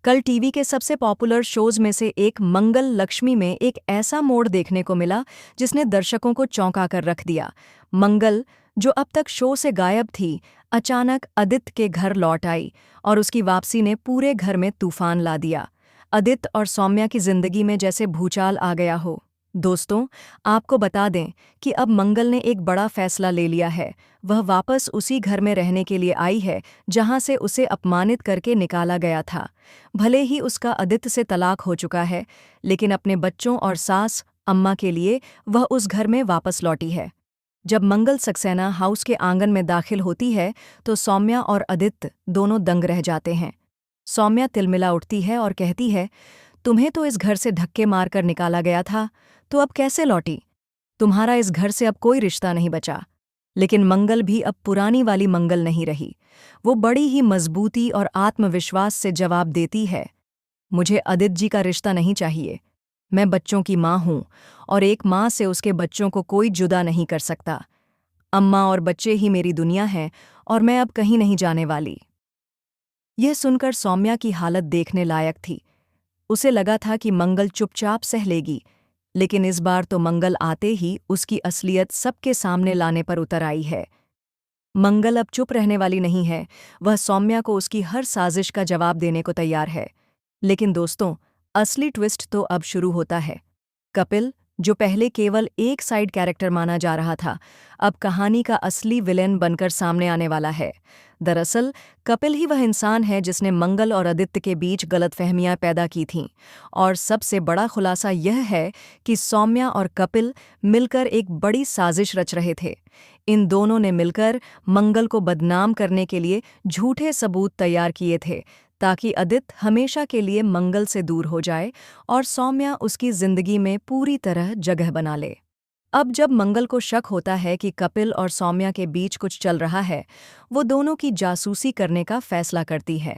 कल टीवी के सबसे पॉपुलर शोज में से एक मंगल लक्ष्मी में एक ऐसा मोड़ देखने को मिला जिसने दर्शकों को चौंका कर रख दिया। मंगल, जो अब तक शो से गायब थी, अचानक आदित्य के घर लौट आई और उसकी वापसी ने पूरे घर में तूफान ला दिया। आदित्य और सौम्या की जिंदगी में जैसे भूचाल आ गया हो। दोस्तों, आपको बता दें कि अब मंगल ने एक बड़ा फैसला ले लिया है। वह वापस उसी घर में रहने के लिए आई है जहां से उसे अपमानित करके निकाला गया था। भले ही उसका आदित्य से तलाक हो चुका है, लेकिन अपने बच्चों और सास अम्मा के लिए वह उस घर में वापस लौटी है। जब मंगल सक्सेना हाउस के आंगन में दाखिल होती है तो सौम्या और आदित्य दोनों दंग रह जाते हैं। सौम्या तिलमिला उठती है और कहती है, तुम्हें तो इस घर से धक्के मारकर निकाला गया था, तो अब कैसे लौटी? तुम्हारा इस घर से अब कोई रिश्ता नहीं बचा। लेकिन मंगल भी अब पुरानी वाली मंगल नहीं रही। वो बड़ी ही मजबूती और आत्मविश्वास से जवाब देती है, मुझे आदित्य जी का रिश्ता नहीं चाहिए। मैं बच्चों की माँ हूँ और एक माँ से उसके बच्चों को कोई जुदा नहीं कर सकता। अम्मा और बच्चे ही मेरी दुनिया है और मैं अब कहीं नहीं जाने वाली। यह सुनकर सौम्या की हालत देखने लायक थी। उसे लगा था कि मंगल चुपचाप सह लेगी, लेकिन इस बार तो मंगल आते ही उसकी असलियत सबके सामने लाने पर उतर आई है। मंगल अब चुप रहने वाली नहीं है। वह सौम्या को उसकी हर साजिश का जवाब देने को तैयार है। लेकिन दोस्तों, असली ट्विस्ट तो अब शुरू होता है। कपिल, जो पहले केवल एक साइड कैरेक्टर माना जा रहा था, अब कहानी का असली विलेन बनकर सामने आने वाला है। दरअसल कपिल ही वह इंसान है जिसने मंगल और आदित्य के बीच गलतफहमियां पैदा की थीं। और सबसे बड़ा खुलासा यह है कि सौम्या और कपिल मिलकर एक बड़ी साजिश रच रहे थे। इन दोनों ने मिलकर मंगल को बदनाम करने के लिए झूठे सबूत तैयार किए थे, ताकि आदित्य हमेशा के लिए मंगल से दूर हो जाए और सौम्या उसकी जिंदगी में पूरी तरह जगह बना ले। अब जब मंगल को शक होता है कि कपिल और सौम्या के बीच कुछ चल रहा है, वो दोनों की जासूसी करने का फैसला करती है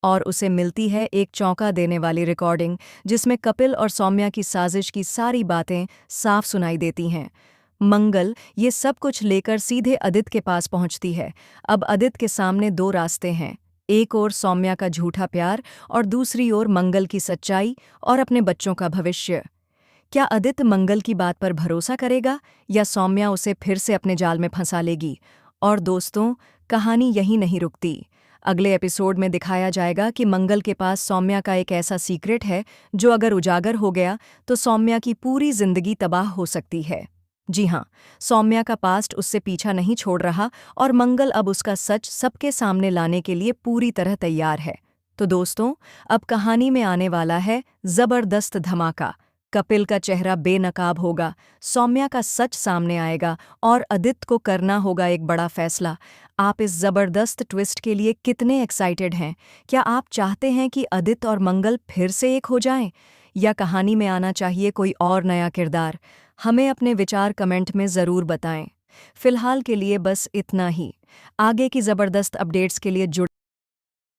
और उसे मिलती है एक चौंका देने वाली रिकॉर्डिंग, जिसमें कपिल और सौम्या की साजिश की सारी बातें साफ सुनाई देती हैं। मंगल ये सब कुछ लेकर सीधे आदित्य के पास पहुंचती है। अब आदित्य के सामने दो रास्ते हैं, एक ओर सौम्या का झूठा प्यार और दूसरी ओर मंगल की सच्चाई और अपने बच्चों का भविष्य। क्या आदित्य मंगल की बात पर भरोसा करेगा या सौम्या उसे फिर से अपने जाल में फंसा लेगी? और दोस्तों, कहानी यहीं नहीं रुकती। अगले एपिसोड में दिखाया जाएगा कि मंगल के पास सौम्या का एक ऐसा सीक्रेट है जो अगर उजागर हो गया तो सौम्या की पूरी जिंदगी तबाह हो सकती है। जी हाँ, सौम्या का पास्ट उससे पीछा नहीं छोड़ रहा और मंगल अब उसका सच सबके सामने लाने के लिए पूरी तरह तैयार है। तो दोस्तों, अब कहानी में आने वाला है जबरदस्त धमाका। कपिल का चेहरा बेनकाब होगा, सौम्या का सच सामने आएगा और आदित्य को करना होगा एक बड़ा फैसला। आप इस जबरदस्त ट्विस्ट के लिए कितने एक्साइटेड हैं? क्या आप चाहते हैं कि आदित्य और मंगल फिर से एक हो जाएं? या कहानी में आना चाहिए कोई और नया किरदार? हमें अपने विचार कमेंट में ज़रूर बताएं। फिलहाल के लिए बस इतना ही। आगे की ज़बरदस्त अपडेट्स के लिए जुड़